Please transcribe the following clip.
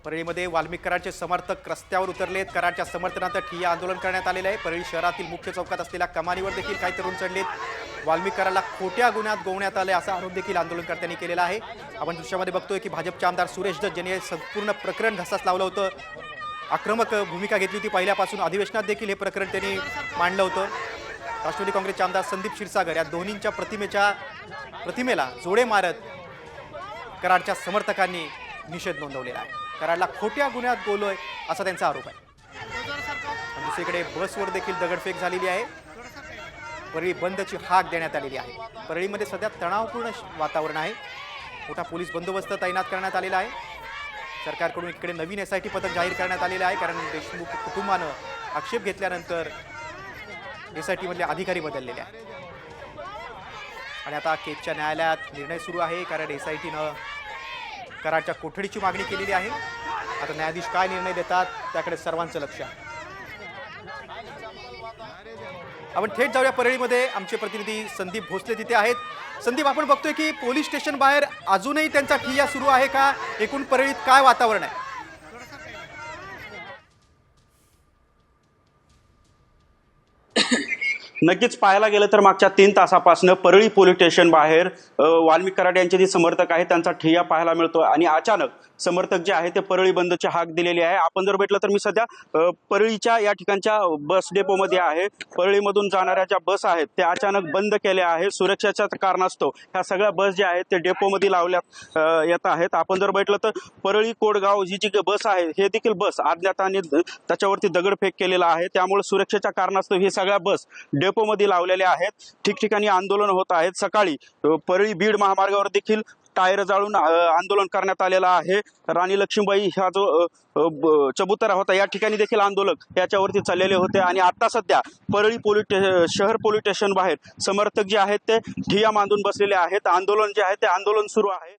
परळीमध्ये वाल्मिक कराडचे समर्थक रस्त्यावर उतरलेत। कराडच्या समर्थनार्थ ठिय्या आंदोलन करण्यात आलेले आहे। परळी शहरातील मुख्य चौकात असलेल्या कमानीवर देखील काही तरुण चढलेत। वाल्मिक कराडला खोट्या गुन्ह्यात गोवण्यात आले असा आरोप देखील आंदोलनकर्त्यांनी केलेला आहे। आपण दृश्यामध्ये बघतोय की भाजपचे आमदार सुरेश दत्त यांनी संपूर्ण प्रकरण धसास लावलं होतं। आक्रमक भूमिका घेतली होती। पहिल्यापासून अधिवेशनात देखील हे प्रकरण त्यांनी मांडलं होतं। राष्ट्रवादी काँग्रेसचे आमदार संदीप क्षीरसागर या दोन्हींच्या प्रतिमेला जोडे मारत कराडच्या समर्थकांनी निषेध नोंदवलेला आहे। कराडला खोट्या गुन्ह्यात गोवलोय असा त्यांचा आरोप आहे। दुसरीकडे बसवर देखील दगडफेक झालेली आहे। परळी बंदची हाक देण्यात आलेली आहे। परळीमध्ये सध्या तणावपूर्ण वातावरण आहे। मोठा पोलीस बंदोबस्त तैनात करण्यात आलेला आहे। सरकारकडून इकडे नवीन एसआयटी पथक जाहीर करण्यात आलेले आहे, कारण देशमुख कुटुंबानं आक्षेप घेतल्यानंतर एसआयटी मधले अधिकारी बदललेले आहेत। आणि आता केजच्या न्यायालयात निर्णय सुरू आहे, कारण एसआयटीनं कराडच्या कोठडीची मागणी केलेली आहे। आता न्यायाधीश काय निर्णय देतात त्याकडे सर्वांचं लक्ष आहे। आपण थेट जाऊया परळीमध्ये। आमचे प्रतिनिधी संदीप भोसले तिथे आहेत। संदीप, आपण बघतोय की पोलीस स्टेशन बाहेर अजूनही त्यांचा ठिय्या सुरू आहे का? एकूण परळीत काय वातावरण आहे? नक्कीच पाहायला गेलं तर मागच्या 3 तासापासून परळी पोलीस स्टेशन बाहेर वाल्मिक कराड यांचे जे समर्थक आहेत त्यांचा ठिय्या पाहायला मिळतो आणि अचानक समर्थक जे आहे ते परळी बंदची हाक दिलेली आहे। आपण जर भेटलं तर मी सध्या परळीच्या या ठिकाणच्या बस डेपोमध्ये आहे। परळीमधून जाणाऱ्या ज्या बस आहेत त्या अचानक बंद केल्या आहेत। सुरक्षेच्या कारणास्तव ह्या सगळ्या बस ज्या आहेत ते डेपोमध्ये लावल्यात येत आहेत। आपण जर भेटलं तर परळी कोडगाव ही जी बस आहे हे देखील बस अज्ञाताने त्याच्यावरती दगडफेक केलेला आहे। त्यामुळे सुरक्षेच्या कारणास्तव ही सगळ्या बस डेपोमध्ये लावलेले आहेत। ठिकठिकाणी आंदोलन होत आहेत। सकाळी परळी बीड महामार्गावर देखील टायर जाळून आंदोलन करण्यात आलेलं आहे। राणी लक्ष्मीबाई हा जो चबुतरा होता या ठिकाणी देखील आंदोलक याच्यावरती चाललेले होते। आणि आता सध्या परळी शहर पोलीस स्टेशन बाहेर समर्थक जे आहेत ते ठिय्या मांडून बसलेले आहेत। आंदोलन जे आहे ते आंदोलन सुरू आहे।